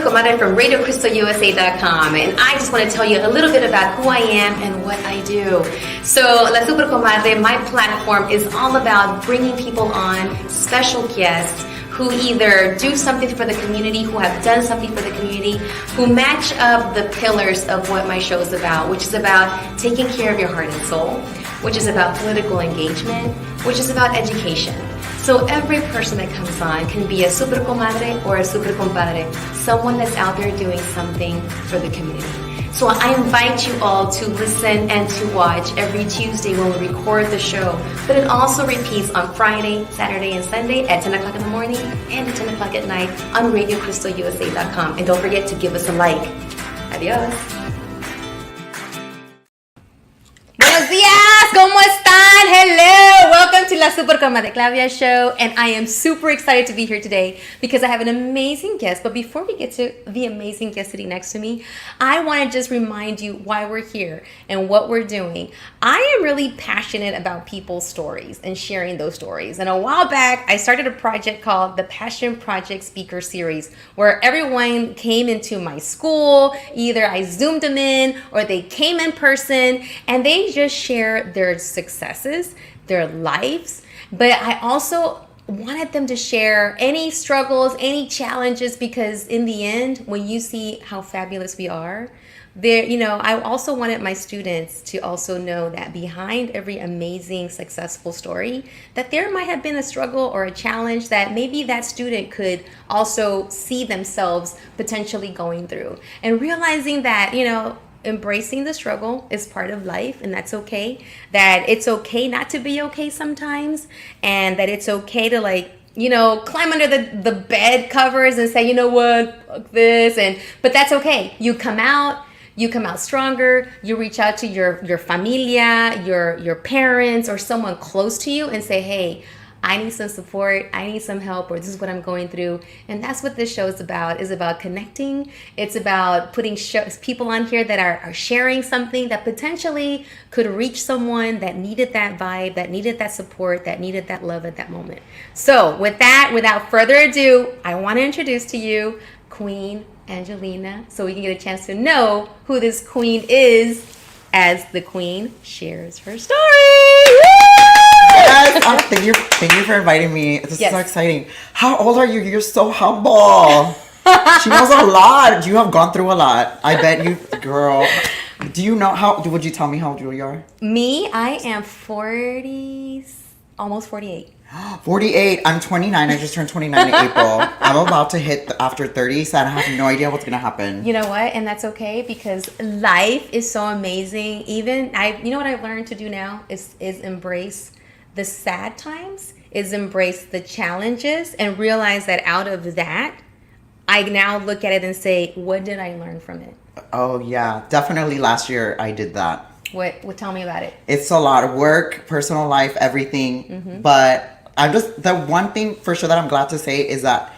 Comadre from RadioCrystalUSA.com, and I just want to tell you a little bit about who I am and what I do. So, La Super Comadre, my platform is all about bringing people on, special guests, who either do something for the community, who have done something for the community, who match up the pillars of what my show is about, which is about taking care of your heart and soul, which is about political engagement, which is about education. So every person that comes on can be a super comadre or a super compadre, someone that's out there doing something for the community. So I invite you all to listen and to watch every Tuesday when we record the show. But it also repeats on Friday, Saturday, and Sunday at 10 o'clock in the morning and at 10 o'clock at night on RadioCrystalUSA.com. And don't forget to give us a like. Adios. Buenos días, ¿cómo están? Hello, welcome to La Super Comadre Claudia Show, and I am super excited to be here today because I have an amazing guest. But before we get to the amazing guest sitting next to me, I want to just remind you why we're here and what we're doing. I am really passionate about people's stories and sharing those stories. And a while back, I started a project called the Passion Project Speaker Series, where everyone came into my school. Either I Zoomed them in or they came in person, and they just share their successes, their lives. But I also wanted them to share any struggles, any challenges, because in the end, when you see how fabulous we are, I also wanted my students to also know that behind every amazing, successful story, that there might have been a struggle or a challenge that maybe that student could also see themselves potentially going through. And realizing that, embracing the struggle is part of life, and that's okay. That it's okay not to be okay sometimes, and that it's okay to climb under the bed covers and say, you know what, fuck this, but that's okay. You come out stronger. You reach out to your familia, your parents, or someone close to you and say, hey, I need some support, I need some help, or this is what I'm going through. And that's what this show is about connecting. It's about putting people on here that are sharing something that potentially could reach someone that needed that vibe, that needed that support, that needed that love at that moment. So with that, without further ado, I want to introduce to you Queen Angelina, so we can get a chance to know who this queen is as the queen shares her story. Yes, thank you for inviting me. This is so exciting. How old are you? You're so humble. She knows a lot. You have gone through a lot. I bet you, girl. Do you know would you tell me how old you are? Me, I am 40, almost 48. 48. I'm 29. I just turned 29 in April. I'm about to hit after 30, so I have no idea what's going to happen. You know what? And that's okay, because life is so amazing. You know what I've learned to do now is embrace the sad times, is embrace the challenges, and realize that out of that, I now look at it and say, what did I learn from it? Oh, yeah. Definitely last year I did that. What? Tell me about it. It's a lot of work, personal life, everything. Mm-hmm. But the one thing for sure that I'm glad to say is that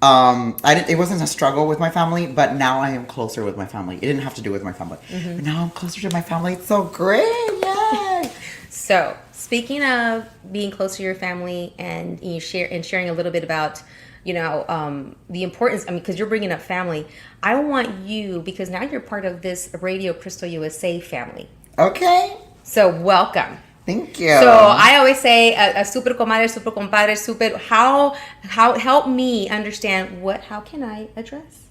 it wasn't a struggle with my family, but now I am closer with my family. It didn't have to do with my family. Mm-hmm. But now I'm closer to my family. It's so great. Yay! So, speaking of being close to your family and sharing a little bit about, the importance, because you're bringing up family, I want you, because now you're part of this Radio Crystal USA family. Okay. So, welcome. Thank you. So I always say a super comadre, super compadre, how help me understand how can I address?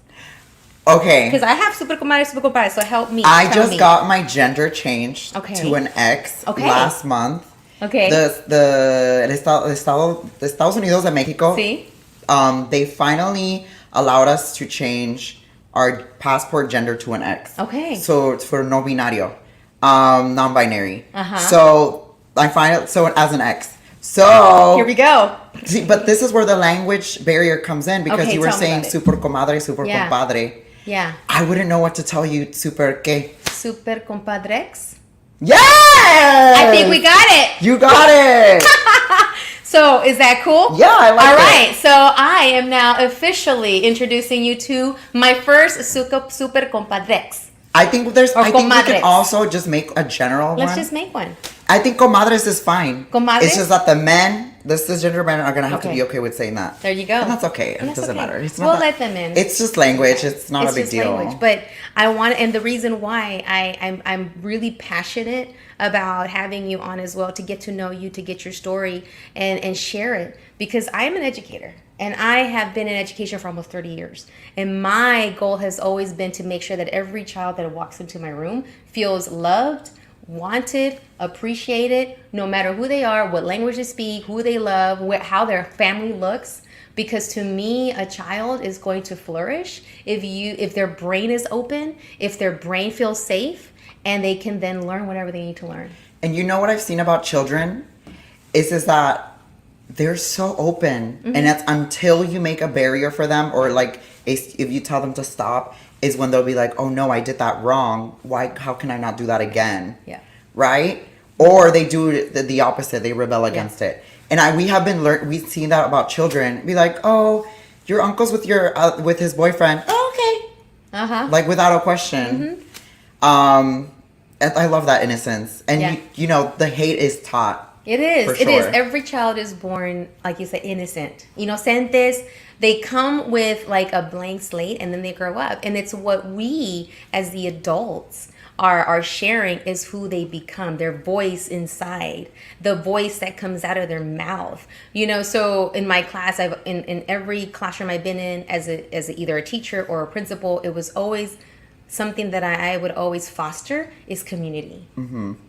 Okay. Because I have super comadre, super compadre, so help me. I just got my gender changed to an X last month. Okay. The Estados Unidos de Mexico. Sí. They finally allowed us to change our passport gender to an X. Okay. So it's for no binario, non-binary. Uh-huh. So I find it as an X. So here we go. See, but this is where the language barrier comes in, because you were saying super comadre, super compadre. Yeah. I wouldn't know what to tell you. Super qué? Super compadrex. Yes! I think we got it. You got it. So is that cool? Yeah, I like it. All right. So I am now officially introducing you to my first super compadrex. I think we can also just make a general one. Let's just make one. I think comadres is fine. Comadres? It's just that the men, the cisgender men, are gonna have to Okay. be okay with saying that. There you go. And that's okay. And It that's doesn't okay. matter. It's We'll not let them in. It's just language. It's not It's a big just deal. language. But I want, and the reason why I'm really passionate about having you on as well, to get to know you, to get your story and share it, because I'm an educator. And I have been in education for almost 30 years. And my goal has always been to make sure that every child that walks into my room feels loved, wanted, appreciated, no matter who they are, what language they speak, who they love, how their family looks. Because to me, a child is going to flourish if their brain is open, if their brain feels safe, and they can then learn whatever they need to learn. And you know what I've seen about children is that they're so open, and that's until you make a barrier for them, or like if you tell them to stop, is when they'll be like, oh no, I did that wrong. Why? How can I not do that again? Yeah. Right? Or they do the opposite. They rebel against it. And we've seen that about children. Be like, oh, your uncle's with his boyfriend. Oh, okay. Like without a question. I love that innocence. And you know, the hate is taught. It is. For It is. sure. Every child is born, like you said, innocent. Inocentes. They come with like a blank slate, and then they grow up. And it's what we, as the adults, are sharing is who they become, their voice inside, the voice that comes out of their mouth. You know, so in my class, in every classroom I've been in as either a teacher or a principal, it was always something that I would always foster is community,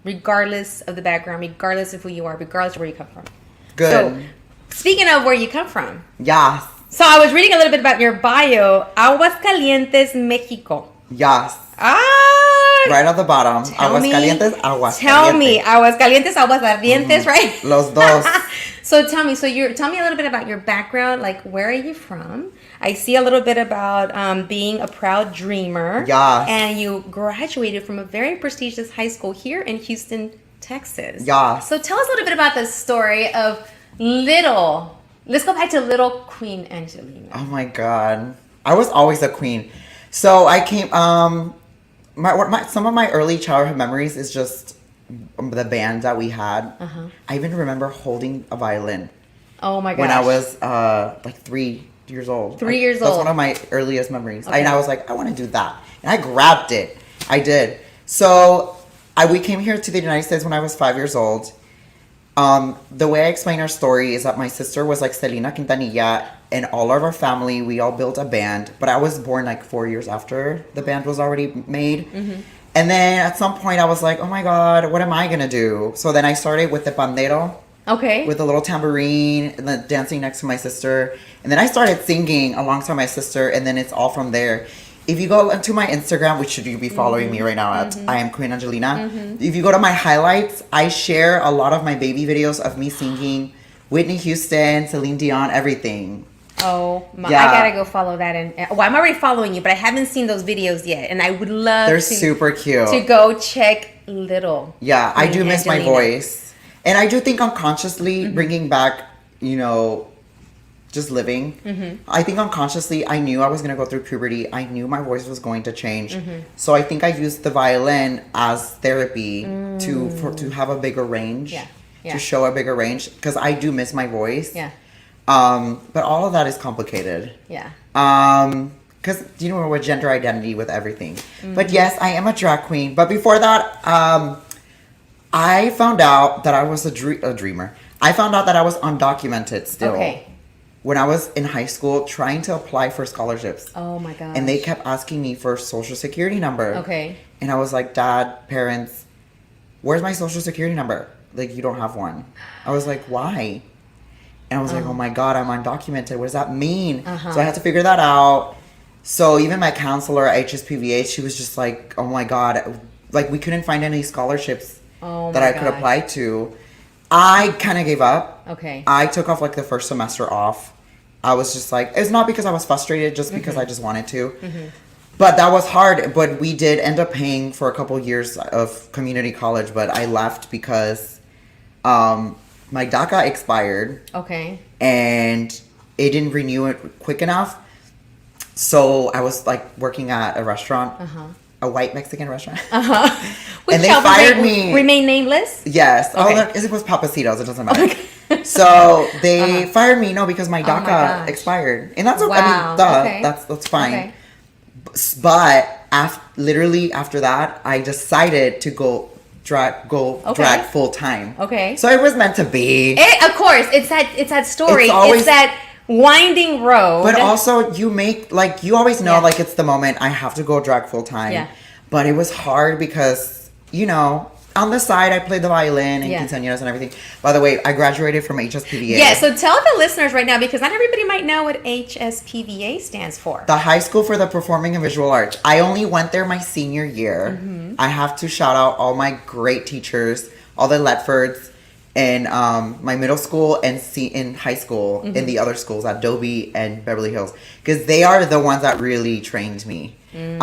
regardless of the background, regardless of who you are, regardless of where you come from. Good. So, speaking of where you come from, Yes. so I was reading a little bit about your bio. Aguascalientes, Mexico. Yes. Ah, Right at the bottom. Tell me- Aguascalientes, Aguascalientes. Tell me, Aguascalientes, Aguasardientes, right? Los dos. So tell me a little bit about your background. Like, where are you from? I see a little bit about being a proud dreamer. Yes. And you graduated from a very prestigious high school here in Houston, Texas. Yes. So tell us a little bit about the story of let's go back to little Queen Angelina. Oh my God. I was always a queen. So I came, some of my early childhood memories is just the band that we had. I even remember holding a violin Oh my gosh. when I was like 3 years old. 3 years That's old. one of my earliest memories. Okay. And I was like, I want to do that. And I grabbed it. I did. So we came here to the United States when I was 5 years old. The way I explain our story is that my sister was like Selena Quintanilla, and all of our family, we all built a band. But I was born like 4 years after the band was already made. And then at some point I was like, oh my God, what am I going to do? So then I started with the pandero, Okay. with a little tambourine, and then dancing next to my sister. And then I started singing alongside my sister, and then it's all from there. If you go to my Instagram, which should you be following me right now at I am Queen Angelina. If you go to my highlights, I share a lot of my baby videos of me singing Whitney Houston, Celine Dion, everything. Oh my! Yeah. I gotta go follow that. Well, I'm already following you, but I haven't seen those videos yet, and I would love They're to, super cute. to go check Little. Yeah, I do Queen miss my Angelina. voice. And I do think unconsciously bringing back, you know, just living. I think unconsciously I knew I was going to go through puberty. I knew my voice was going to change. So I think I used the violin as therapy to have a bigger range. Yeah. Yeah. To show a bigger range, because I do miss my voice. Yeah. But all of that is complicated. Yeah. Because you know, with gender identity, with everything. But yes, I am a drag queen. But before that, I found out that I was a dreamer. I found out that I was undocumented still. Okay. When I was in high school trying to apply for scholarships. Oh my gosh. And they kept asking me for social security number. Okay. And I was like, Dad, parents, where's my social security number? Like, you don't have one. I was like, why? And I was like, oh my God, I'm undocumented. What does that mean? So I had to figure that out. So even my counselor at HSPVH, she was just like, oh my God, like we couldn't find any scholarships that I could apply to. I kind of gave up. Okay. I took off like the first semester off. I was just like, it's not because I was frustrated, just because I just wanted to. But that was hard. But we did end up paying for a couple years of community college. But I left because my DACA expired. Okay. And it didn't renew it quick enough. So I was like working at a restaurant, a white Mexican restaurant, And they fired me. Remain nameless? Yes. Okay. Oh, it was Papacitos. It doesn't matter. So they fired me, because my DACA expired. And that's, Okay. That's fine. Okay. But literally after that, I decided to go drag full time. Okay. So it was meant to be. Of course, it's that story. It's it's that winding road. But also, you always know, it's the moment I have to go drag full time. Yeah. But it was hard because, on the side, I played the violin and quinceañeras and everything. By the way, I graduated from HSPVA. Yeah, so tell the listeners right now, because not everybody might know what HSPVA stands for. The High School for the Performing and Visual Arts. I only went there my senior year. Mm-hmm. I have to shout out all my great teachers, all the Letfords in my middle school and in high school, in the other schools at Dobie and Beverly Hills, because they are the ones that really trained me. In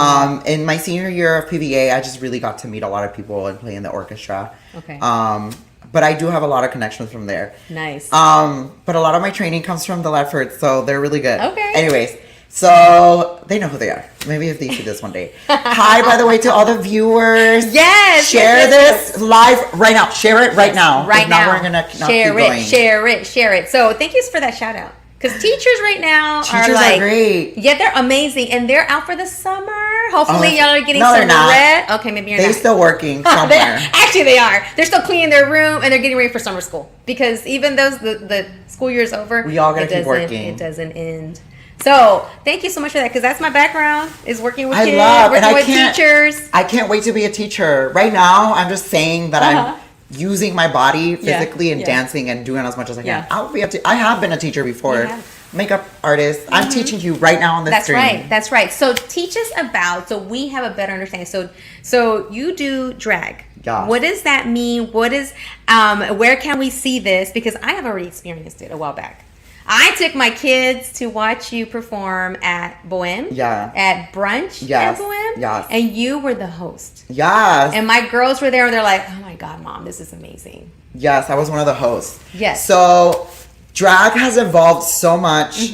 my senior year of PVA, I just really got to meet a lot of people and play in the orchestra. Okay. But I do have a lot of connections from there. Nice. But a lot of my training comes from the Letfords, so they're really good. Okay. Anyways, so they know who they are. Maybe if they see this one day. Hi, by the way, to all the viewers. Yes. Share this live right now. Share it right now. Right now. We're gonna not share keep it. going. Share it. So thank you for that shout out. Because teachers right now are great. Yeah, they're amazing, and they're out for the summer. Hopefully, y'all are getting no, some rest. Okay, maybe you're not. They're still working somewhere. Actually, they are. They're still cleaning their room, and they're getting ready for summer school. Because even though the school year is over, we all gotta keep working. It doesn't end. So thank you so much for that, because that's my background, is working with kids, working with teachers. I can't wait to be a teacher. Right now, I'm just saying that I'm using my body physically and dancing and doing as much as I can. I have been a teacher before. Makeup artist. I'm teaching you right now on the stream. That's right. So teach us about, so we have a better understanding. So you do drag. Yeah. What does that mean? What is, where can we see this? Because I have already experienced it a while back. I took my kids to watch you perform at Bohem. Yeah. At brunch at Bohem. Yes. And you were the host. Yes. And my girls were there and they're like, oh my God, Mom, this is amazing. Yes, I was one of the hosts. Yes. So drag has evolved so much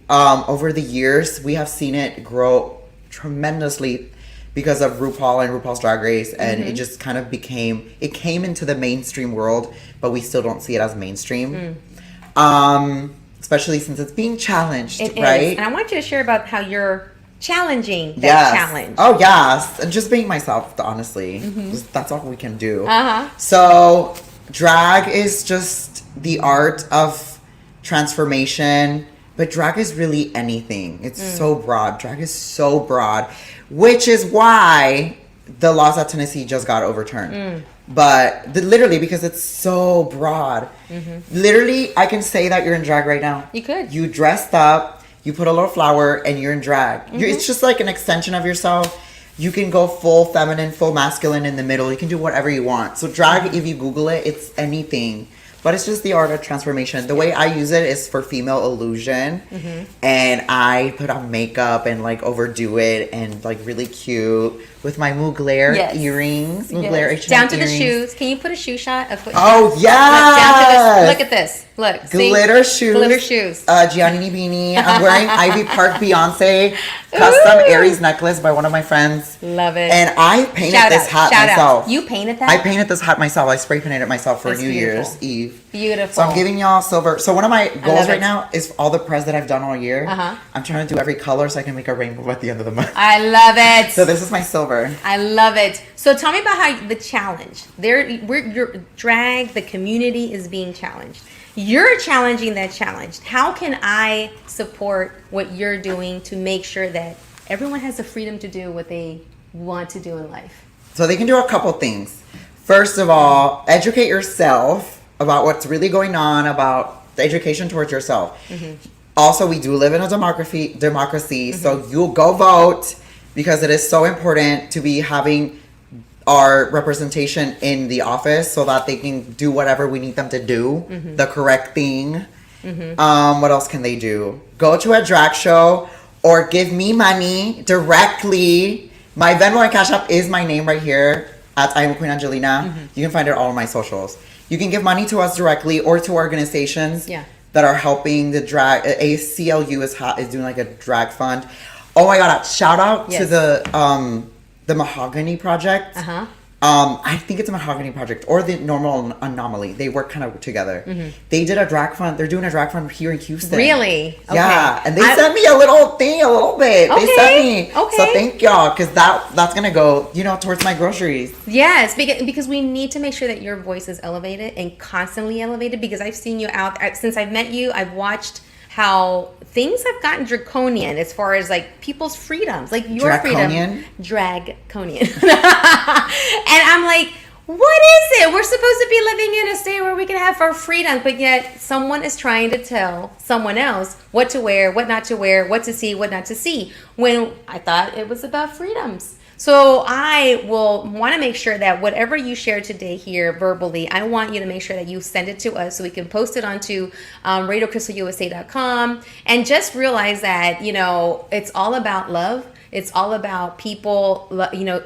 over the years. We have seen it grow tremendously because of RuPaul and RuPaul's Drag Race. And it just kind of came into the mainstream world, but we still don't see it as mainstream. Especially since it's being challenged, right? Is. And I want you to share about how you're challenging that challenge. Oh, yes. And just being myself, honestly. That's all we can do. Uh-huh. So, drag is just the art of transformation. But drag is really anything. It's so broad. Drag is so broad. Which is why the laws at Tennessee just got overturned. But literally, because it's so broad. Literally, I can say that you're in drag right now. You could. You dressed up, you put a little flower, and you're in drag. It's just like an extension of yourself. You can go full feminine, full masculine in the middle. You can do whatever you want. So drag, if you Google it, it's anything. But it's just the art of transformation. The way I use it is for female illusion. And I put on makeup and like overdo it and like really cute with my Mugler earrings. Mugler H&M down to earrings. the shoes. Can you put a shoe shot? Oh, yeah. Down to this. Look at this. Look. Glitter shoes. Glitter shoes. Giannini beanie. I'm wearing Ivy Park Beyonce custom Aries necklace by one of my friends. Love it. And I painted this hat myself. You painted that? I painted this hat myself. I spray painted it myself for New Year's Eve. Beautiful. So I'm giving y'all silver. So one of my goals right now is all the press that I've done all year. I'm trying to do every color so I can make a rainbow at the end of the month. I love it. So this is my silver. I love it. So tell me about how the challenge. Your drag, the community is being challenged. You're challenging that challenge. How can I support what you're doing to make sure that everyone has the freedom to do what they want to do in life? So they can do a couple things. First of all, educate yourself about what's really going on, about the education towards yourself. Also, we do live in a democracy, so you'll go vote because it is so important to be having our representation in the office so that they can do whatever we need them to do, the correct thing. What else can they do? Go to a drag show or give me money directly. My Venmo and Cash App is my name right here at I am Queen Angelina. You can find it all on my socials. You can give money to us directly or to organizations that are helping the drag. ACLU is doing like a drag fund. Oh my God! Shout out to the Mahogany Project. I think it's a Mahogany Project or the Normal Anomaly. They work kind of together. They did a drag fund. They're doing a drag fund here in Houston. Really? Okay. Yeah, and they sent me a little thing, a little bit. Okay. They sent me. Okay. So thank y'all, because that's gonna go, towards my groceries. Yes, because we need to make sure that your voice is elevated and constantly elevated. Because I've seen you out since I've met you. I've watched how things have gotten draconian as far as like people's freedoms, like your Draconian? freedom. Draconian. And I'm like, what is it? We're supposed to be living in a state where we can have our freedom, but yet someone is trying to tell someone else what to wear, what not to wear, what to see, what not to see, when I thought it was about freedoms. So I will want to make sure that whatever you share today here verbally, I want you to make sure that you send it to us so we can post it onto RadioCrystalUSA.com, and just realize that, it's all about love. It's all about people,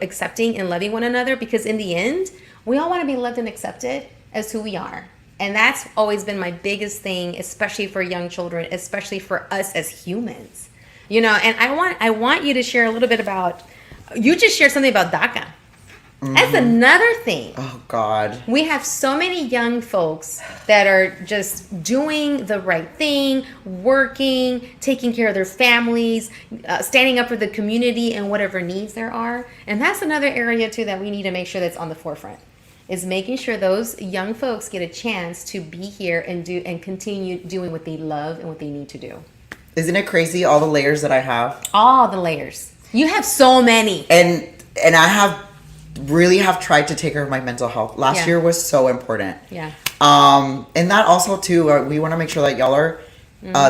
accepting and loving one another, because in the end, we all want to be loved and accepted as who we are. And that's always been my biggest thing, especially for young children, especially for us as humans. And I want you to share a little bit about, you just shared something about DACA. That's another thing. Oh, God. We have so many young folks that are just doing the right thing, working, taking care of their families, standing up for the community and whatever needs there are. And that's another area, too, that we need to make sure that's on the forefront, is making sure those young folks get a chance to be here and continue doing what they love and what they need to do. Isn't it crazy, all the layers that I have? All the layers. You have so many. And I have tried to take care of my mental health. Last year was so important. Yeah. And that also too, we want to make sure that y'all are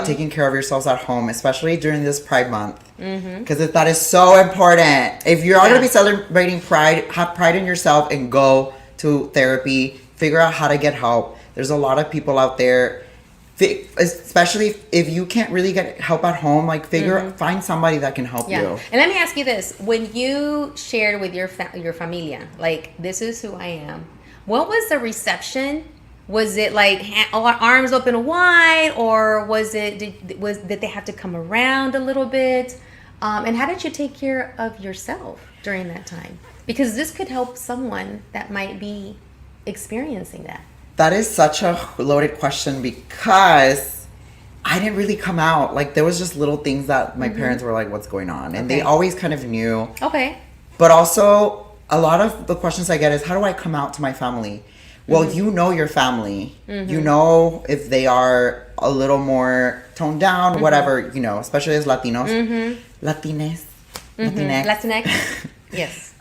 taking care of yourselves at home, especially during this Pride Month, because that is so important. If you're going to be celebrating Pride, have pride in yourself and go to therapy. Figure out how to get help. There's a lot of people out there, especially if you can't really get help at home, like find somebody that can help you. And let me ask you this: when you shared with your familia, like, this is who I am, what was the reception? Was it like arms open wide, or did they have to come around a little bit? And how did you take care of yourself during that time? Because this could help someone that might be experiencing that. That is such a loaded question, because I didn't really come out. Like, there was just little things that my parents were like, what's going on? And they always kind of knew. Okay. But also, a lot of the questions I get is, how do I come out to my family? Well, you know your family. You know if they are a little more toned down, whatever, especially as Latinos. Latinx. Latinx. Yes.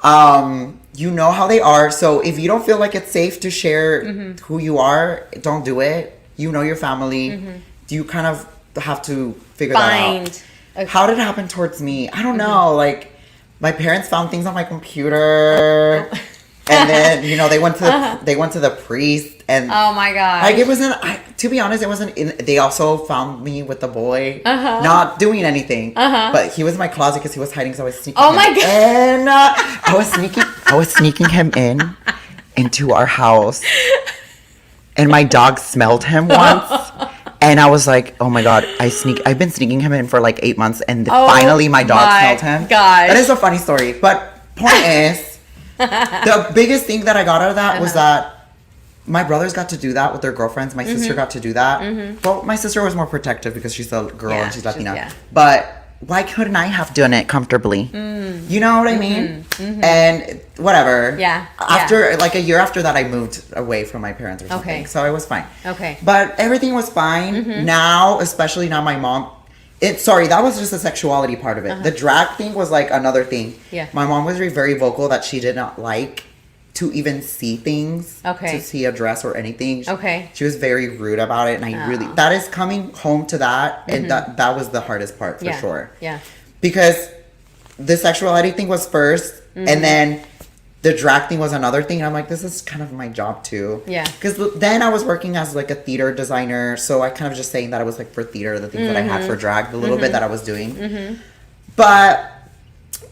You know how they are. So if you don't feel like it's safe to share who you are, don't do it. You know your family. You kind of have to figure that out. How did it happen towards me? I don't know. Like, my parents found things on my computer. And then, they went to the priest, and oh my god, like, it wasn't. To be honest, it wasn't. They also found me with the boy, not doing anything. But he was in my closet because he was hiding. So I was sneaking. Oh my god! And I was sneaking him into our house, and my dog smelled him once. And I was like, oh my god, I've been sneaking him in for like 8 months, and finally my dog smelled him. Gosh. That is a funny story. But point is, the biggest thing that I got out of that was that my brothers got to do that with their girlfriends. My sister got to do that. Well, my sister was more protective because she's a girl and she's Latina. But why couldn't I have done it comfortably? You know what I mean? And whatever. Yeah. After like a year after that, I moved away from my parents or something. Okay. So it was fine. Okay. But everything was fine. Now, especially now, my mom. That was just the sexuality part of it. The drag thing was like another thing. Yeah. My mom was very vocal that she did not like to even see things. Okay. To see a dress or anything. Okay. She was very rude about it, and that is coming home to that, and that was the hardest part for sure. Yeah. Because the sexuality thing was first, and then the drag thing was another thing. And I'm like, this is kind of my job too. Yeah. Because then I was working as like a theater designer. So I kind of just saying that it was like for theater, the things that I had for drag, the little bit that I was doing. But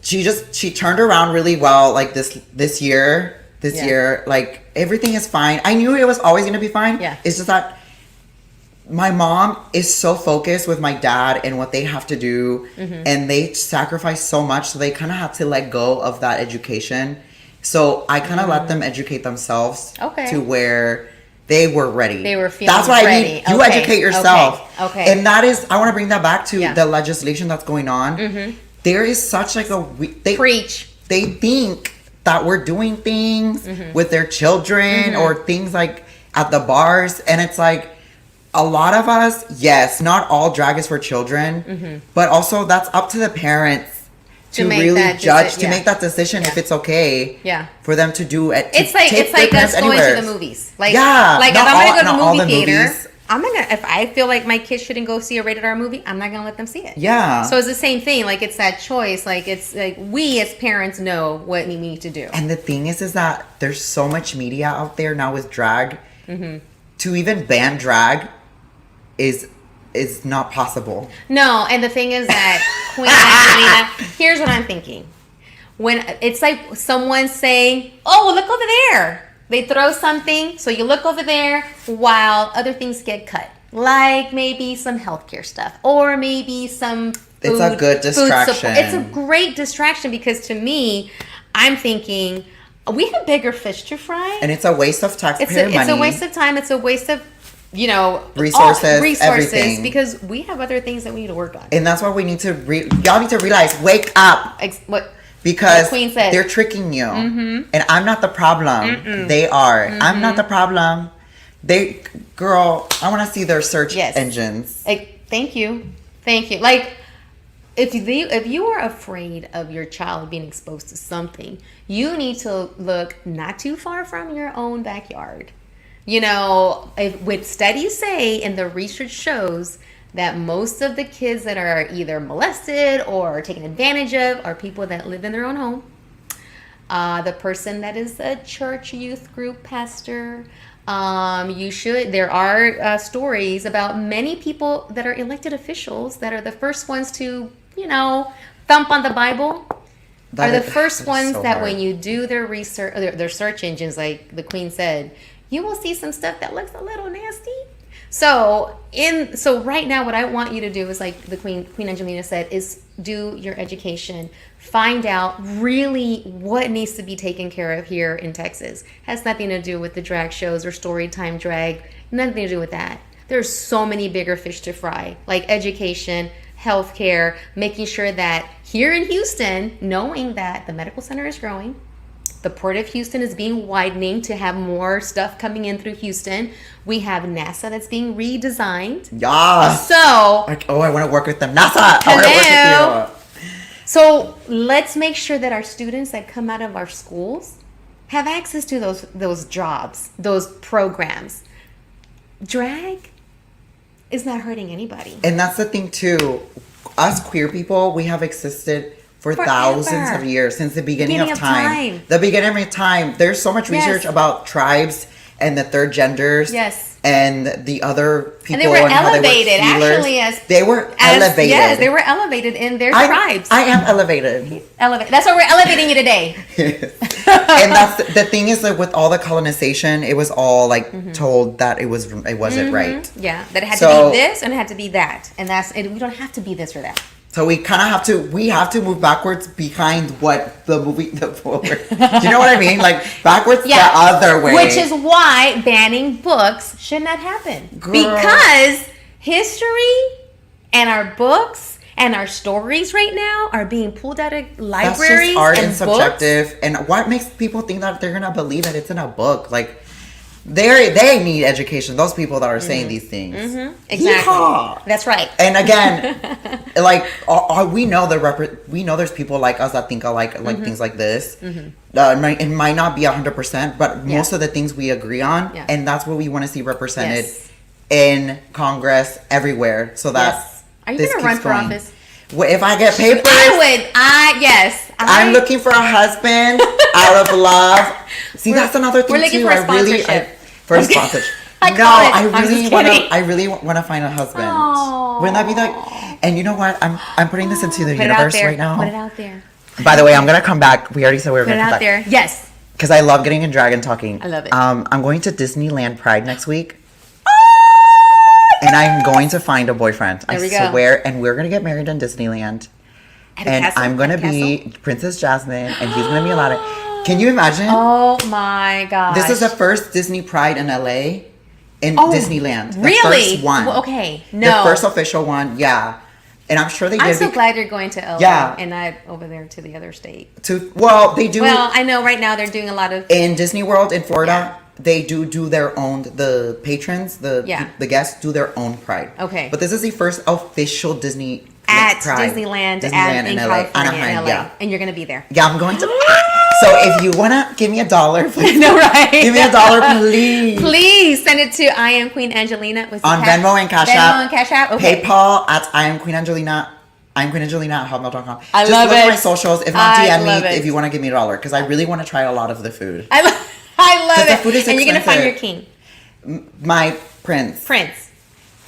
she turned around really well. Like this year, like everything is fine. I knew it was always going to be fine. Yeah. It's just that my mom is so focused with my dad and what they have to do. And they sacrifice so much. So they kind of have to let go of that education So I kind of let them educate themselves Okay. to where they were ready. They were feeling That's what ready. I mean. You Okay. educate yourself. Okay. And that is, I want to bring that back to Yeah. the legislation that's going on. Mm-hmm. There is such like Preach. They think that we're doing things with their children or things like at the bars. And it's like, a lot of us, yes, not all drag is for children, but also that's up to the parents to make really that judge, to yeah. make that decision if it's okay Yeah. for them to do it. It's like us going to the movies. Like, Yeah, like if not I'm all- gonna go not to all the the movie theater, movies. I'm not gonna. If I feel like my kids shouldn't go see a rated R movie, I'm not gonna let them see it. Yeah. So it's the same thing. Like it's that choice. Like it's like we as parents know what we need to do. And the thing is that there's so much media out there now with drag. To even ban drag is not possible. No, and the thing is that Queen Angelina. Here's what I'm thinking. When it's like someone saying, "Oh, well, look over there." They throw something, so you look over there while other things get cut. Like maybe some healthcare stuff or maybe some food, It's a good distraction. It's a great distraction because to me, I'm thinking we have bigger fish to fry. And it's a waste of taxpayer money. It's a waste of time. It's a waste of, resources, everything. because we have other things that we need to work on. And that's why we need to y'all need to realize, wake up. What? Because The Queen said. they're tricking you. And I'm not the problem. They are. I'm not the problem. Girl, I want to see their search engines. Thank you. Like, if you are afraid of your child being exposed to something, you need to look not too far from your own backyard. With studies say, and the research shows that most of the kids that are either molested or taken advantage of are people that live in their own home. The person that is a church youth group pastor. There are stories about many people that are elected officials that are the first ones to, thump on the Bible. Are the first ones so that hard. when you do their research, their search engines, like the Queen said, you will see some stuff that looks a little nasty. So right now, what I want you to do is like the Queen Angelina said, is do your education, find out really what needs to be taken care of here in Texas. Has nothing to do with the drag shows or story time drag. Nothing to do with that. There's so many bigger fish to fry, like education, healthcare, making sure that here in Houston, knowing that the medical center is growing. The Port of Houston is being widening to have more stuff coming in through Houston. We have NASA that's being redesigned. Yeah. So, I want to work with them. NASA. I want to work with you. So let's make sure that our students that come out of our schools have access to those jobs, those programs. Drag is not hurting anybody. And that's the thing too. Us queer people, we have existed for thousands of years, since the beginning of time. The beginning of time. There's so much research about tribes and the third genders. Yes. And the other people. And they were elevated, they were elevated. Yes, they were elevated in their tribes. I am elevated. That's why we're elevating you today. And that's the thing, is that with all the colonization, it was all like told that it wasn't right. Yeah, that it had to be this and it had to be that, and we don't have to be this or that. So we kind of have to move backwards behind what the movie, you know what I mean? Like backwards the other way. Which is why banning books should not happen. Girl. Because history and our books and our stories right now are being pulled out of libraries. That's just art and books. subjective. And what makes people think that they're going to believe that it's in a book? Like, they need education. Those people that are saying these things. Exactly. Yeehaw! That's right. And again, like we know there's people like us that think alike, like things like this. It might not be 100%, but most of the things we agree on, and that's what we want to see represented in Congress, everywhere, so that Are you going to run for office? If I get papers, I'm looking for a husband out of love. See, that's another thing we're looking too. for a sponsorship. For a sponsorship. I really want to find a husband. Aww. Wouldn't that be like? And you know what? I'm putting this into the universe right now. Put it out there. By the way, I'm gonna come back. We already said we were gonna come back. Put it out there. Yes. Because I love getting in drag and talking. I love it. I'm going to Disneyland Pride next week. And I'm going to find a boyfriend. I swear. And we're gonna get married in Disneyland. And I'm gonna be Princess Jasmine, and he's gonna be Aladdin. Can you imagine? Oh my gosh. This is the first Disney Pride in LA in Disneyland. The really? first one. Well, okay. No. The first official one, yeah. And I'm sure they did. I'm so glad you're going to LA and not over there to the other state. They do. Well, I know right now they're doing a lot of... In Disney World in Florida, they do their own, the patrons, the guests do their own Pride. Okay. But this is the first official Disney at Pride. Disneyland in LA, California, Anaheim, in LA. yeah. And you're going to be there. Yeah, I'm going to. So if you want to give me $1, please. No, right? Give me $1, please. Please send it to I am Queen Angelina. On Venmo and Cash App. Venmo and Cash App. Okay. PayPal at I am Queen Angelina. I'm Queen Angelina at hotmail.com. I Just love look it. at my socials. If not, DM me it. if you want to give me $1 because I really want to try a lot of the food. I love it. The food is and you're going to find your expensive. king. My prince. Prince.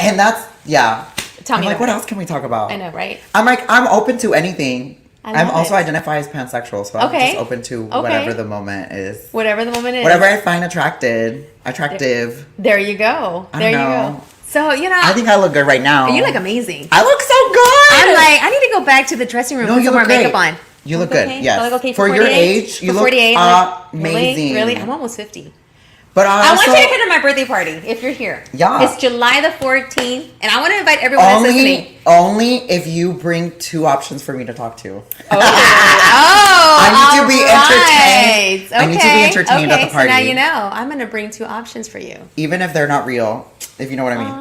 And that's, yeah. Tell me like, what else can we talk about? I know, right? I'm open to anything. I'm also it. identify as pansexual, so I'm just open to whatever the moment is. Whatever the moment is. Whatever I find attractive. There you go. There you go. So, I think I look good right now. You look amazing. I look so good. I'm like, I need to go back to the dressing room and put some more makeup on. You look good, yes. I look okay for your age, you look amazing. Really? I'm almost 50. But I want you to come to my birthday party if you're here. Yeah. It's July the 14th, and I want to invite everyone that's listening. Only if you bring 2 options for me to talk to. Okay. I need to be entertained. Okay. I need to be entertained at the party. So now you know. I'm going to bring 2 options for you. Even if they're not real, if you know what I mean.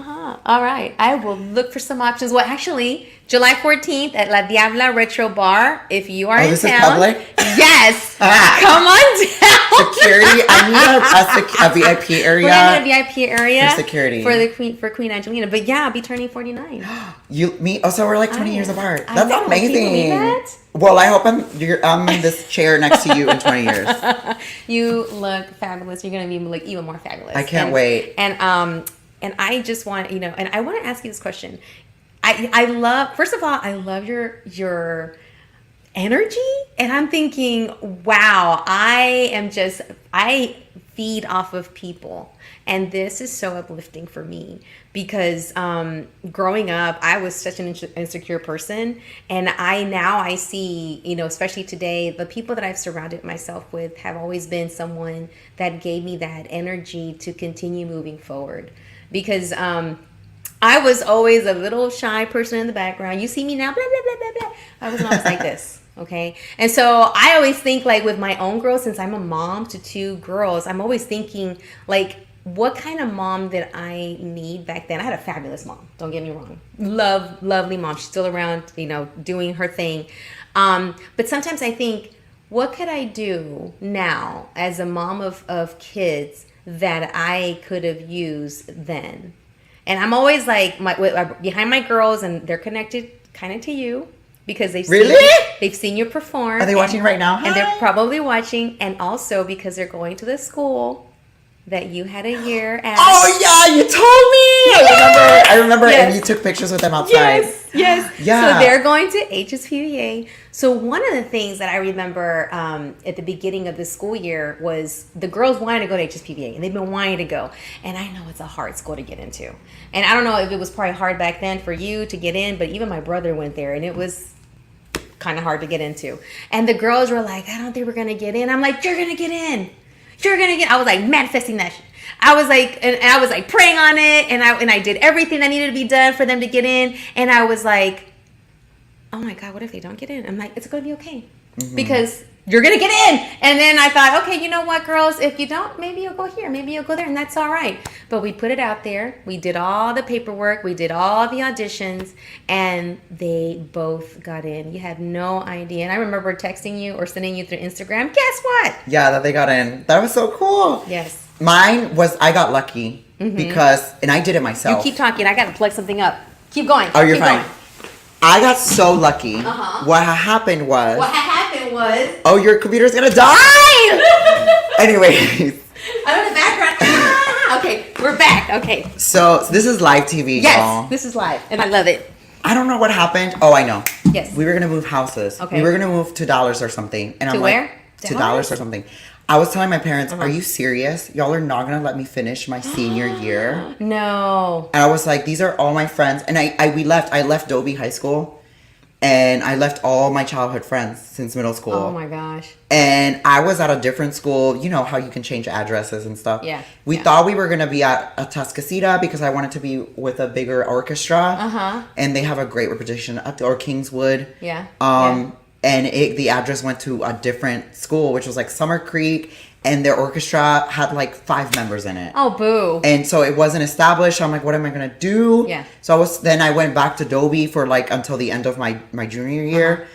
All right. I will look for some options. Well, actually, July 14th at La Diabla Retro Bar. If you are in this town. Is public? Yes. Come on down. Security. I need a VIP area. We're going to a VIP area. For security. For Queen Angelina. But yeah, I'll be turning 49. So we're like 20 years apart. That's amazing. Can you believe that? Well, I hope I'm in this chair next to you in 20 years. You look fabulous. You're going to be like even more fabulous. I can't wait. And I just want, and I want to ask you this question. I love, first of all, I love your energy. And I'm thinking, wow, I feed off of people. And this is so uplifting for me because growing up, I was such an insecure person. And I see, especially today, the people that I've surrounded myself with have always been someone that gave me that energy to continue moving forward. Because I was always a little shy person in the background. You see me now, blah, blah, blah, blah, blah. I wasn't always like this. Okay. And so I always think like with my own girls, since I'm a mom to 2 girls, I'm always thinking like, what kind of mom did I need back then? I had a fabulous mom. Don't get me wrong. Lovely mom. She's still around, doing her thing. But sometimes I think, what could I do now as a mom of kids that I could have used then? And I'm always like behind my girls, and they're connected kind of to you because they've seen you perform. Are they watching right now? And they're probably watching, and also because they're going to the school that you had a year at. Oh yeah, you told me. I remember, yes. And you took pictures with them outside. Yes. Yeah. So they're going to HSPVA. So one of the things that I remember at the beginning of the school year was the girls wanted to go to HSPVA, and they've been wanting to go. And I know it's a hard school to get into. And I don't know if it was probably hard back then for you to get in, but even my brother went there, and it was kind of hard to get into. And the girls were like, I don't think we're going to get in. I'm like, you're going to get in. You're going to get, I was like manifesting that shit. I was like, and I was like praying on it. And I did everything that needed to be done for them to get in. And I was like, oh my God, what if they don't get in? I'm like, it's going to be okay. Mm-hmm. Because you're going to get in. And then I thought, okay, you know what, girls, if you don't, maybe you'll go here, maybe you'll go there. And that's all right. But we put it out there. We did all the paperwork. We did all the auditions, and they both got in. You had no idea. And I remember texting you or sending you through Instagram. Guess what? Yeah, that they got in. That was so cool. Yes. Mine was, I got lucky because, and I did it myself. You keep talking. I got to plug something up. Keep going. Oh, you're fine. Going. I got so lucky. What happened was... Oh, your computer's gonna die! Anyways. I'm in the background. Okay, we're back. Okay. So this is live TV, yes, y'all. This is live, and I love it. I don't know what happened. Oh, I know. Yes. We were gonna move houses. Okay. We were gonna move to Dallas or something. And to I'm where? like, to Dallas or something. I was telling my parents, are you serious? Y'all are not gonna let me finish my senior year? No. And I was like, these are all my friends. And I left Dobie High School. And I left all my childhood friends since middle school. Oh my gosh. And I was at a different school. You know how you can change addresses and stuff. Yeah. We thought we were going to be at a Tuscasita because I wanted to be with a bigger orchestra. Uh-huh. And they have a great reputation. Or Kingswood. Yeah. And the address went to a different school, which was like Summer Creek. And their orchestra had like 5 members in it. Oh, boo. And so it wasn't established. I'm like, what am I going to do? Yeah. So then I went back to Dobie for like until the end of my junior year.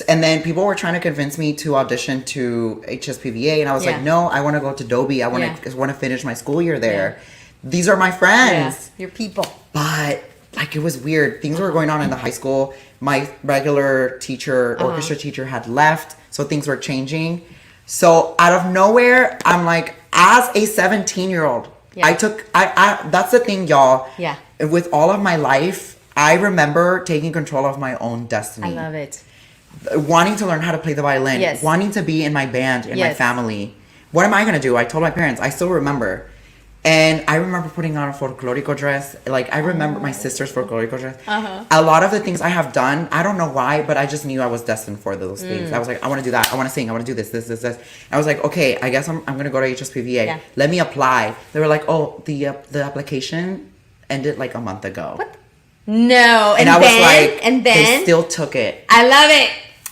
And then people were trying to convince me to audition to HSPVA. And I was like, no, I want to go to Dobie. I want to finish my school year there. These are my friends. Your people. But like it was weird. Things were going on in the high school. My regular teacher, orchestra teacher had left. So things were changing. So out of nowhere, I'm like, as a 17-year-old, I that's the thing, y'all. Yeah. With all of my life, I remember taking control of my own destiny. I love it. Wanting to learn how to play the violin. Yes. Wanting to be in my band, in my family. What am I going to do? I told my parents. I still remember. And I remember putting on a folklorico dress. Like, I remember my sister's folklorico dress. A lot of the things I have done, I don't know why, but I just knew I was destined for those things. I was like, I want to do that. I want to sing. I want to do this. I was like, okay, I guess I'm going to go to HSPVA. Yeah. Let me apply. They were like, oh, the application ended like a month ago. What? No. And I was like, and they then still took it. I love it.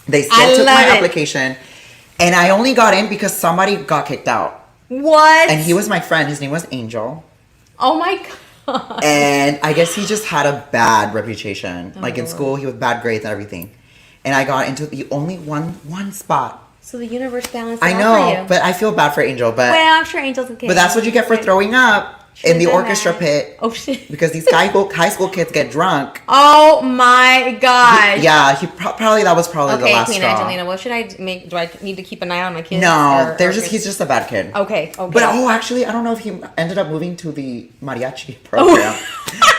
They still took my application. And I only got in because somebody got kicked out. What? And he was my friend. His name was Angel. Oh my God. And I guess he just had a bad reputation. Like in school, he was bad grades and everything. And I got into the only one spot. So the universe balanced it I out know, for you. but I feel bad for Angel. But well, I'm sure Angel's okay. But that's what you get for throwing up in the orchestra pit. Oh shit! Because these high school kids get drunk. Oh my gosh! He probably that was probably the last Queen straw. Angelina, what should I make? Do I need to keep an eye on my kids? No, he's just a bad kid. Okay. But actually, I don't know if he ended up moving to the mariachi program.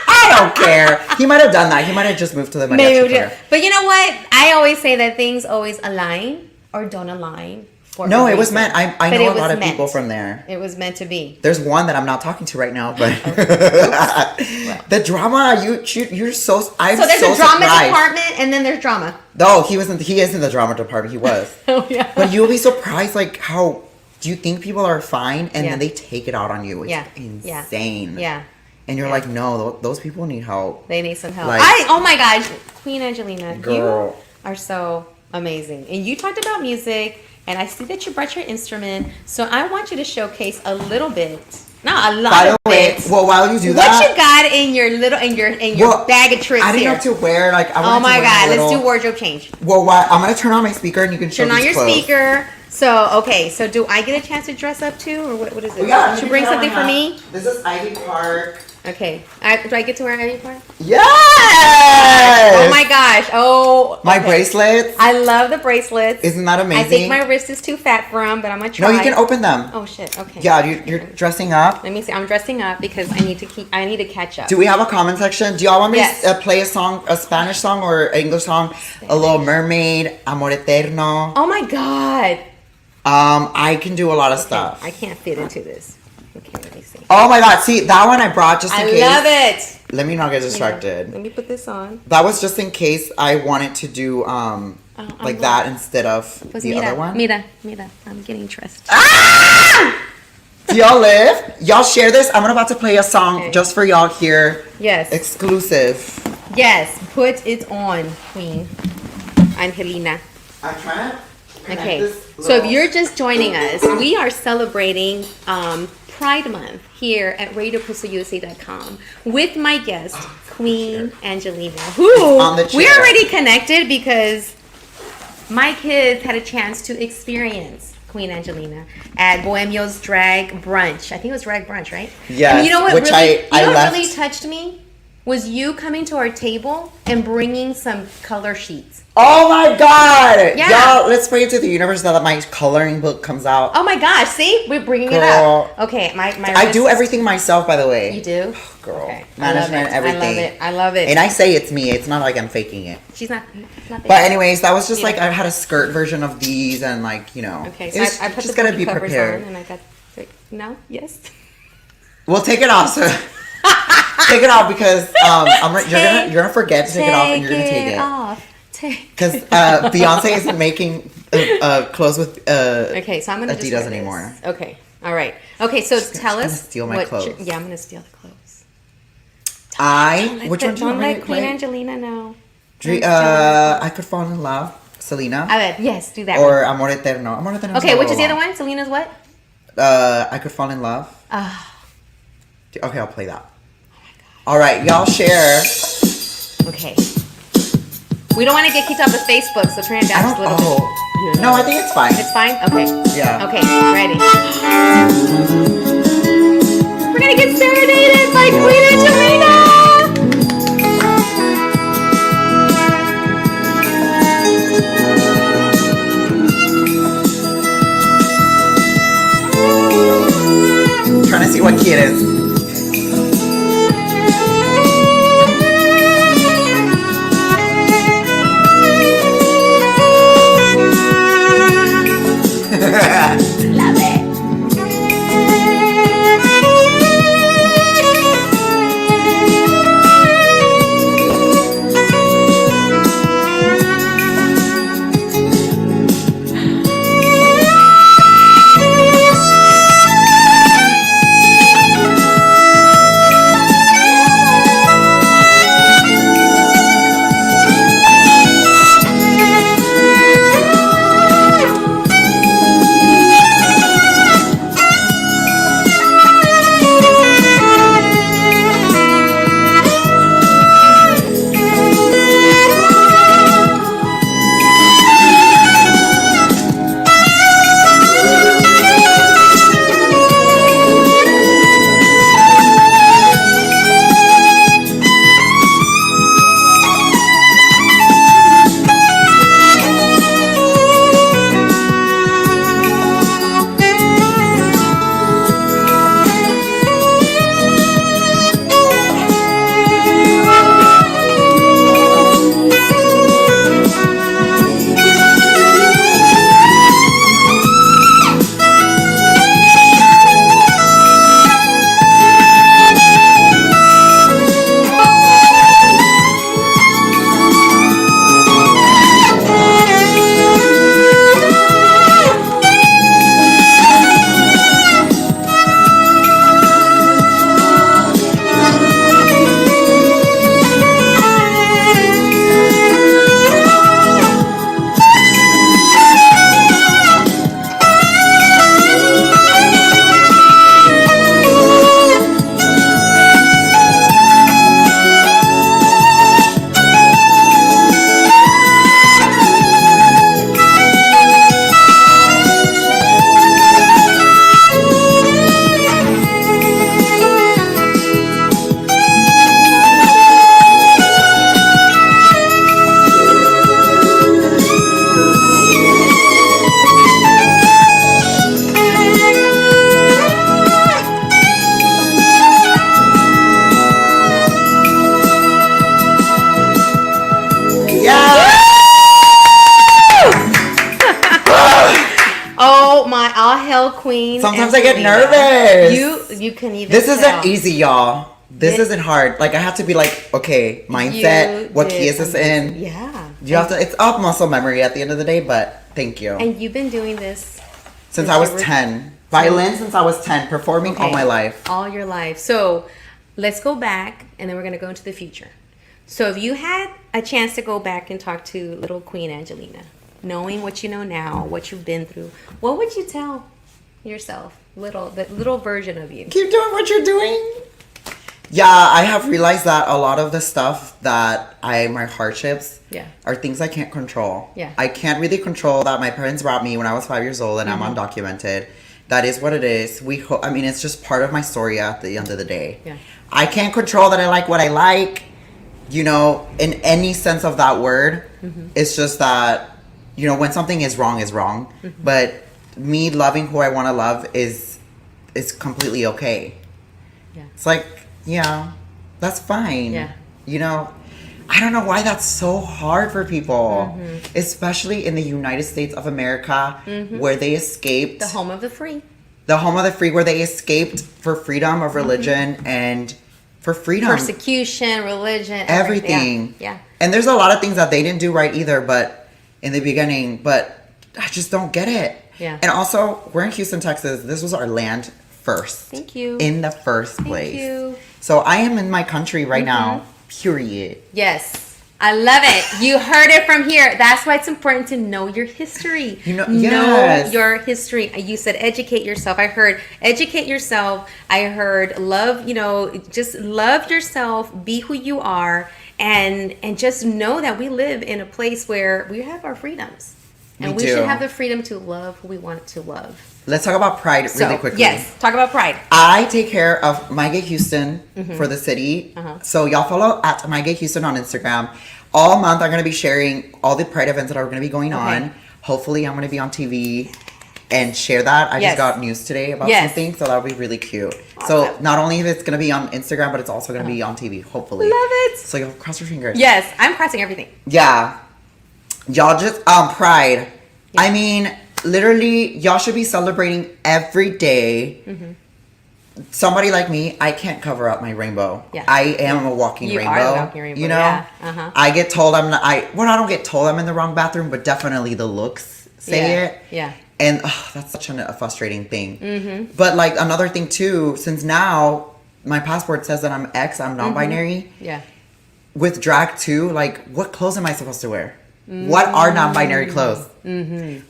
I don't care. He might have done that. He might have just moved to the mariachi program. But you know what? I always say that things always align or don't align. No, it was meant. I know a lot of people from there. It was meant to be. There's one that I'm not talking to right now, but the drama you're so. I'm so there's a drama department, and then there's drama. No, he is in the drama department. He was. Oh yeah. But you'll be surprised, like how do you think people are fine, and then they take it out on you? It's insane. Yeah. And you're like, no, those people need help. They need some help. Like, oh my gosh, Queen Angelina, girl. you are so amazing, and you talked about music. And I see that you brought your instrument, so I want you to showcase a little bit, not a lot. By the way, well, while you do what you got in your bag of tricks? I didn't know to wear like. Oh my God, let's do wardrobe change. Well, I'm gonna turn on my speaker and you can turn on your speaker. So so do I get a chance to dress up too, or what is it? Yeah, did you bring something for me? This is Ivy Park. Okay, do I get to wear Ivy Park? Yes! Oh my gosh! My bracelets. I love the bracelets. Isn't that amazing? I think my wrist is too fat for them, but I'm gonna try. No, you can open them. Oh shit! Okay. Yeah, you're dressing up. Let me see. I'm dressing up because I need to catch up. Do we have a comment section? Do y'all want me to play a song, a Spanish song or an English song? A Little Mermaid, Amor Eterno. Oh my God! I can do a lot of stuff. I can't fit into this. Okay, let me see. Oh my God! See, that one I brought just in case. I love it. Let me not get distracted. Let me put this on. That was just in case I wanted to do like that instead of the other one. Mira, I'm getting dressed. Ah! Do y'all live? Y'all share this? I'm about to play a song just for y'all here. Yes. Exclusive. Yes, put it on, Queen Angelina. I'm trying to. Okay, so if you're just joining us, we are celebrating Pride Month here at RadioPulseUSA.com with my guest, Queen Angelina, who we're already connected because my kids had a chance to experience Queen Angelina at Bohemio's Drag Brunch. I think it was Drag Brunch, right? Yeah. And you know what really touched me? Was you coming to our table and bringing some color sheets. Oh my God! Yeah. Y'all, let's bring it to the universe now that my coloring book comes out. Oh my gosh, see? We're bringing it up. Okay, my I do everything myself, by the way. You do? Girl. Okay. Management, everything. I love it. And I say it's me. It's not like I'm faking it. She's not But anyways, that was just like, I had a skirt version of these and like, you know. Okay, so I put just the gotta be prepared. on and I got, no? Yes? We'll take it off, so. Take it off because you're gonna forget to take it off and you're gonna take it. Because Beyonce isn't making clothes with okay, so I'm gonna just Adidas anymore. Okay, all right. Okay, so tell us. Steal my clothes. Yeah, I'm gonna steal the clothes. Which one do you Don't want me let to Queen play? Angelina know. I Could Fall in Love. Selena. I bet. Yes, do that. Or Amor Eterno. Amor Eterno. Okay, which is the other one? Selena's what? I Could Fall in Love. Okay, I'll play that. All right, y'all share. Okay. We don't want to get kicked off of Facebook, so turn it down just a little bit. Yeah. No, I think it's fine. It's fine? Okay. Yeah. Okay, ready. We're going to get serenaded by Queen Angelina! Trying to see what key it is. Love it. Oh my, all hell queen. Sometimes I get nervous. You can even This tell. isn't easy, y'all. This isn't hard. Like, I have to be like, okay, mindset. What key is this in? Yeah. You have to. It's all muscle memory at the end of the day. But thank you. And you've been doing this Since I was 10. Violin since I was 10. Performing all my life. All your life. So let's go back, and then we're going to go into the future. So if you had a chance to go back and talk to little Queen Angelina, knowing what you know now, what you've been through, what would you tell yourself? The little version of you. Keep doing what you're doing. Yeah, I have realized that a lot of the stuff that my hardships are things I can't control. Yeah. I can't really control that my parents brought me when I was 5 years old and I'm undocumented. That is what it is. I mean, it's just part of my story at the end of the day. Yeah. I can't control that I like what I like, in any sense of that word. It's just that, when something is wrong. But me loving who I want to love is completely okay. Yeah. It's like, yeah, that's fine. Yeah. I don't know why that's so hard for people, especially in the United States of America, where they escaped. The home of the free. The home of the free, where they escaped for freedom of religion and for freedom, persecution, religion, everything. Yeah. And there's a lot of things that they didn't do right either, but in the beginning, but I just don't get it. Yeah. And also, we're in Houston, Texas. This was our land first. Thank you. In the first place. Thank you. So I am in my country right now, period. Yes. I love it. You heard it from here. That's why it's important to know your history. Yes. Know your history. You said educate yourself. I heard educate yourself. I heard love, just love yourself, be who you are, and just know that we live in a place where we have our freedoms. And we should have the freedom to love who we want to love. Let's talk about pride really quickly. Yes, talk about pride. I take care of My Gay Houston for the city. So y'all follow at My Gay Houston on Instagram. All month I'm going to be sharing all the pride events that are going to be going on. Hopefully I'm going to be on TV and share that. I just got news today about something, so that'll be really cute. Awesome. So not only is it going to be on Instagram, but it's also going to be on TV, hopefully. Love it. So y'all cross your fingers. Yes, I'm crossing everything. Yeah. Y'all just, pride. Yeah. I mean, literally, y'all should be celebrating every day. Somebody like me, I can't cover up my rainbow. Yeah. I am a walking rainbow. You are a walking rainbow, I get told I don't get told I'm in the wrong bathroom, but definitely the looks say it. Yeah. And that's such a frustrating thing. But like another thing too, since now my passport says that I'm I'm non-binary. Yeah. With drag too, like what clothes am I supposed to wear? What are non-binary clothes?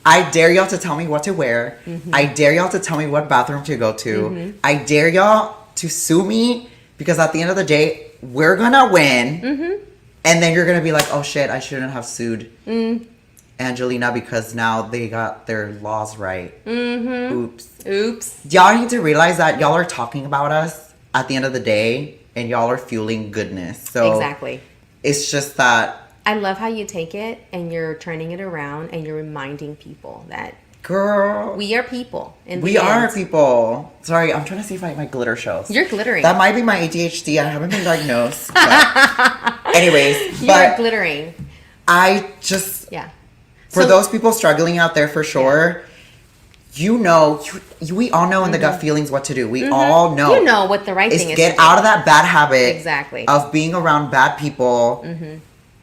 I dare y'all to tell me what to wear. I dare y'all to tell me what bathroom to go to. I dare y'all to sue me because at the end of the day, we're gonna win. And then you're gonna be like, oh shit, I shouldn't have sued Angelina because now they got their laws right. Oops. Y'all need to realize that y'all are talking about us at the end of the day and y'all are fueling goodness. So exactly. It's just that I love how you take it and you're turning it around and you're reminding people that girl, we are people. We are people. Sorry, I'm trying to see if my glitter shows. You're glittering. That might be my ADHD. I haven't been diagnosed. Anyways, you are glittering. I just for those people struggling out there for sure. We all know in the gut feelings what to do. We all know. You know what the right thing is. Get out of that bad habit of being around bad people.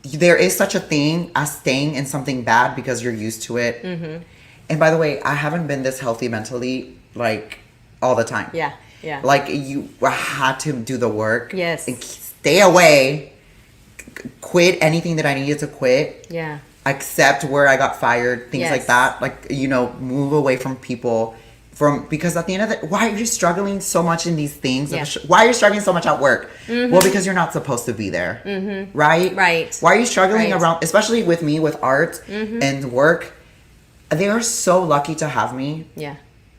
There is such a thing as staying in something bad because you're used to it. And by the way, I haven't been this healthy mentally like all the time. Yeah. Like I had to do the work. Yes. And stay away. Quit anything that I needed to quit. Yeah. Accept where I got fired. Things like that. Like move away from people. Because at the end of it, why are you struggling so much in these things? Yeah. Why are you struggling so much at work? Well, because you're not supposed to be there. Right? Right. Why are you struggling around, especially with me, with art and work? They are so lucky to have me. Yeah.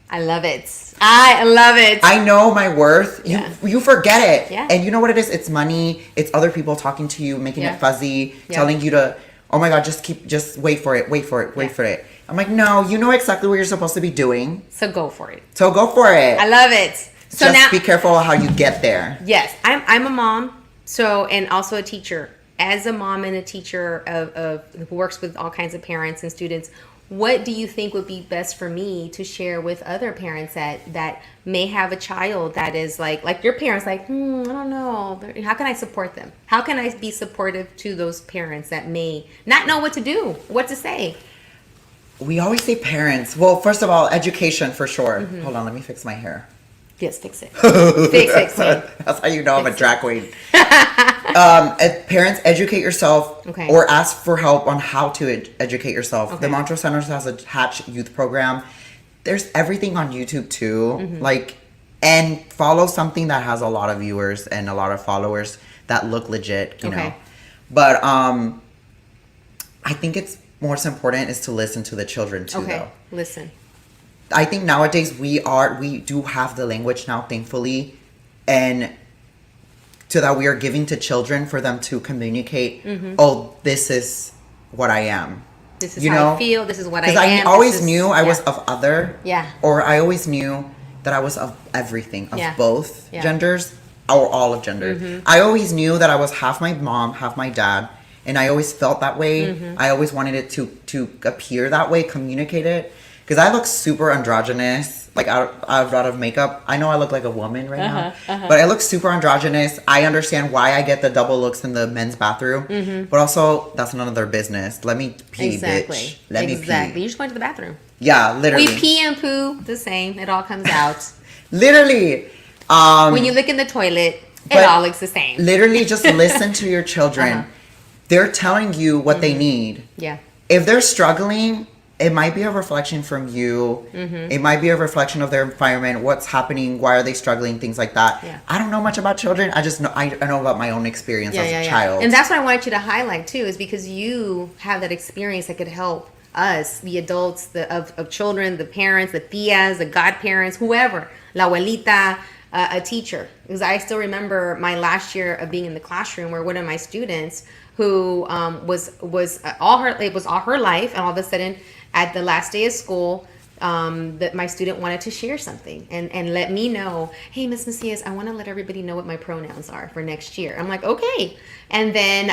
I love it. I love it. I know my worth. You forget it. Yeah. And you know what it is? It's money. It's other people talking to you, making it fuzzy, telling you to, oh my God, just wait for it. Wait for it. I'm like, no, you know exactly what you're supposed to be doing. So go for it. I love it. So just be careful how you get there. Yes, I'm a mom, and also a teacher. As a mom and a teacher who works with all kinds of parents and students, what do you think would be best for me to share with other parents that may have a child that is like your parents, like, I don't know. How can I support them? How can I be supportive to those parents that may not know what to do, what to say? We always say parents. Well, first of all, education for sure. Hold on, let me fix my hair. Yes, fix it. Fix it. That's how you know I'm a drag queen. Parents, educate yourself or ask for help on how to educate yourself. The Montrose Center has a Hatch youth program. There's everything on YouTube too. And follow something that has a lot of viewers and a lot of followers that look legit, you know. But I think it's most important is to listen to the children too, though. Listen. I think nowadays we do have the language now, thankfully, and so that we are giving to children for them to communicate. Oh, this is what I am. This is how I feel. This is what I am. Because I always knew I was of other. Yeah. Or I always knew that I was of everything, of both genders or all of gender. I always knew that I was half my mom, half my dad. And I always felt that way. I always wanted it to appear that way, communicate it. because I look super androgynous, like out of makeup. I know I look like a woman right now, but I look super androgynous. I understand why I get the double looks in the men's bathroom, but also that's none of their business. Let me pee, bitch. Let me pee. You're just going to the bathroom. Yeah, literally. We pee and poo the same. It all comes out. Literally. When you look in the toilet, it all looks the same. Literally, just listen to your children. They're telling you what they need. Yeah. If they're struggling, it might be a reflection from you. It might be a reflection of their environment, what's happening, why are they struggling, things like that. Yeah. I don't know much about children. I just know I know about my own experience as a child. And that's what I wanted you to highlight too, is because you have that experience that could help us, the adults, of children, the parents, the tias, the godparents, whoever, la abuelita, a teacher. Because I still remember my last year of being in the classroom where one of my students who was all her life, and all of a sudden at the last day of school, that my student wanted to share something and let me know, hey, Miss Macias, I want to let everybody know what my pronouns are for next year. I'm like, okay. And then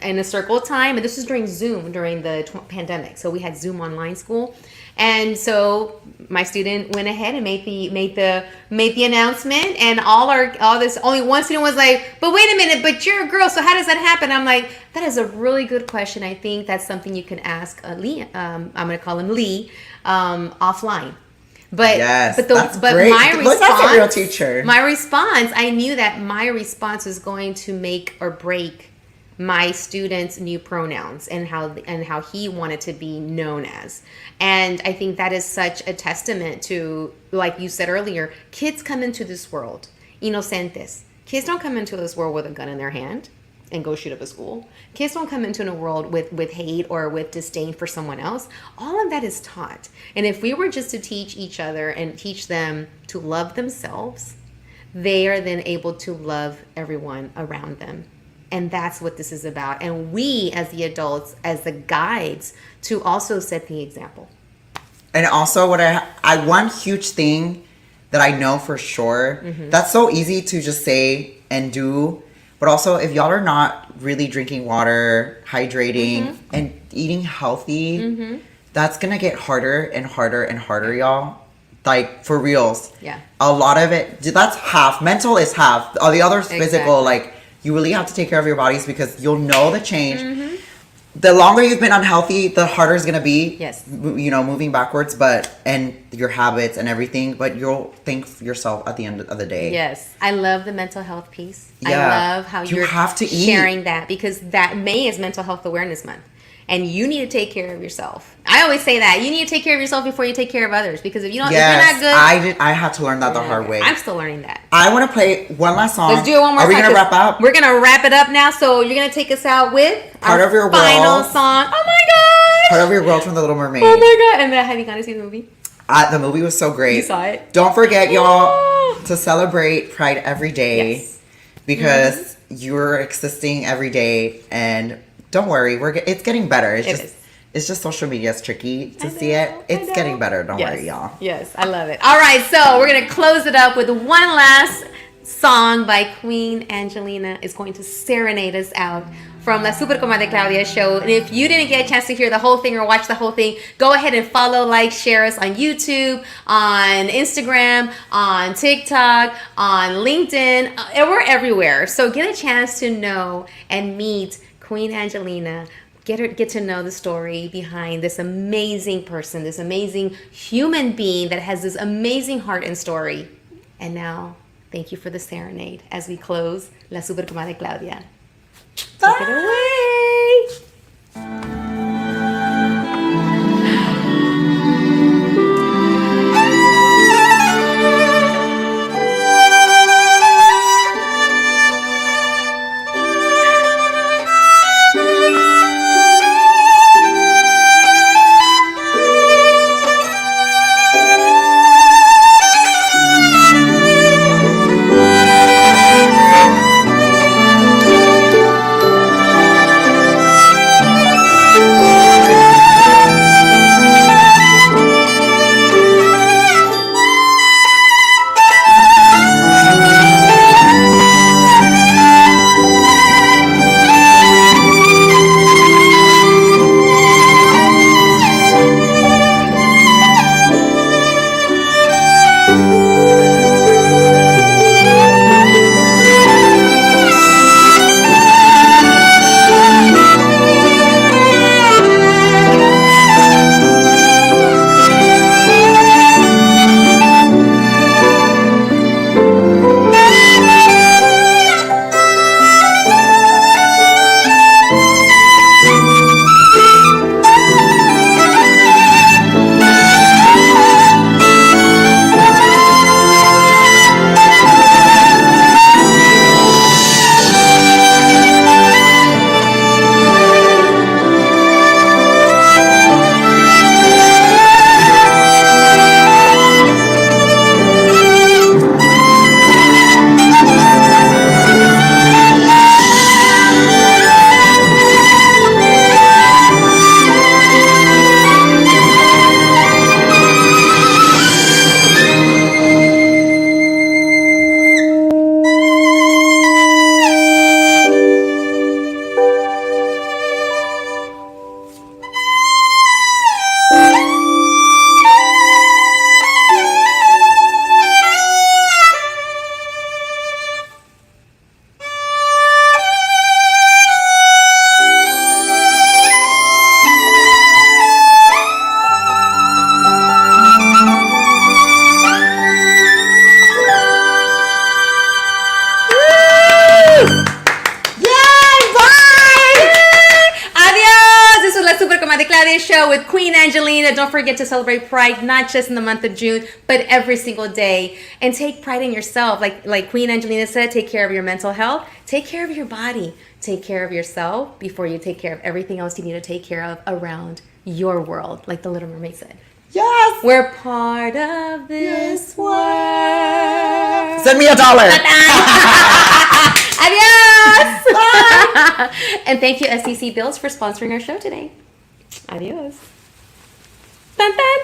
in a circle of time, and this was during Zoom during the pandemic, so we had Zoom online school. And so my student went ahead and made the announcement, and only one student was like, but wait a minute, but you're a girl, so how does that happen? I'm like, that is a really good question. I think that's something you can ask Lee. I'm going to call him Lee, offline. But yes, but that's but great. my response, that's a real teacher. My response, I knew that my response was going to make or break my student's new pronouns and how he wanted to be known as. And I think that is such a testament to, like you said earlier, kids come into this world inocentes. Kids don't come into this world with a gun in their hand and go shoot up a school. Kids don't come into a world with hate or with disdain for someone else. All of that is taught. And if we were just to teach each other and teach them to love themselves, they are then able to love everyone around them. And that's what this is about. And we, as the adults, as the guides, to also set the example. And also, what I one huge thing that I know for sure, that's so easy to just say and do, but also if y'all are not really drinking water, hydrating, and eating healthy, that's gonna get harder and harder and harder, y'all. Like, for reals. Yeah. A lot of it, that's half. Mental is half. All the other physical, like, you really have to take care of your bodies because you'll know the change. The longer you've been unhealthy, the harder it's gonna be. Yes. Moving backwards, and your habits and everything. But you'll thank yourself at the end of the day. Yes, I love the mental health piece. Yeah. I love how you're have to sharing that, because that May is Mental Health Awareness Month. And you need to take care of yourself. I always say that. You need to take care of yourself before you take care of others. Because if you don't, if you're not good. I had to learn that the hard way. I'm still learning that. I want to play one last song. Let's do it one more time. Are we going to wrap up? We're going to wrap it up now. So you're going to take us out with Part of Your final World. song. Oh my gosh. Part of Your World from The Little Mermaid. Oh my god. And then, have you gone to see the movie? The movie was so great. You saw it? Don't forget, y'all, to celebrate Pride every day. Yes. Because you're existing every day. And don't worry, it's getting better. It's just social media is tricky to see it. It's getting better. Don't worry, y'all. Yes, I love it. All right, so we're going to close it up with one last song by Queen Angelina. Is going to serenade us out from La Super Comadre Claudia show. And if you didn't get a chance to hear the whole thing or watch the whole thing, go ahead and follow, like, share us on YouTube, on Instagram, on TikTok, on LinkedIn. And we're everywhere. So get a chance to know and meet Queen Angelina. Get to know the story behind this amazing person, this amazing human being that has this amazing heart and story. And now, thank you for the serenade as we close La Super Comadre Claudia. Take it away. show with Queen Angelina. Don't forget to celebrate Pride, not just in the month of June, but every single day. And take pride in yourself. Like Queen Angelina said, take care of your mental health. Take care of your body. Take care of yourself before you take care of everything else you need to take care of around your world, like the Little Mermaid said. Yes. We're part of this world. Send me $1. Adios. And thank you, SEC Bills, for sponsoring our show today. Adios. Dun, dun.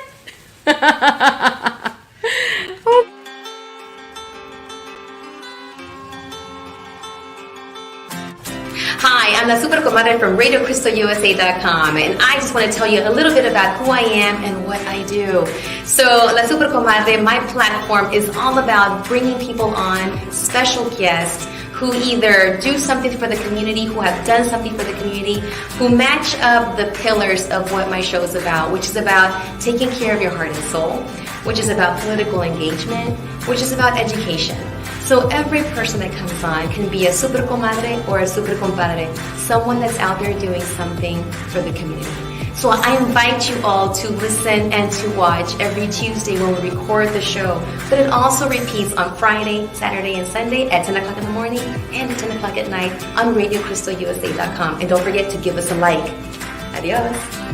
Hi, I'm La Super Comadre from RadioCrystalUSA.com, and I just want to tell you a little bit about who I am and what I do. So, La Super Comadre, my platform is all about bringing people on, special guests, who either do something for the community, who have done something for the community, who match up the pillars of what my show is about, which is about taking care of your heart and soul, which is about political engagement, which is about education. So every person that comes on can be a super comadre or a super compadre, someone that's out there doing something for the community. So I invite you all to listen and to watch every Tuesday when we record the show. But it also repeats on Friday, Saturday, and Sunday at 10 o'clock in the morning and at 10 o'clock at night on RadioCrystalUSA.com. And don't forget to give us a like. Adios.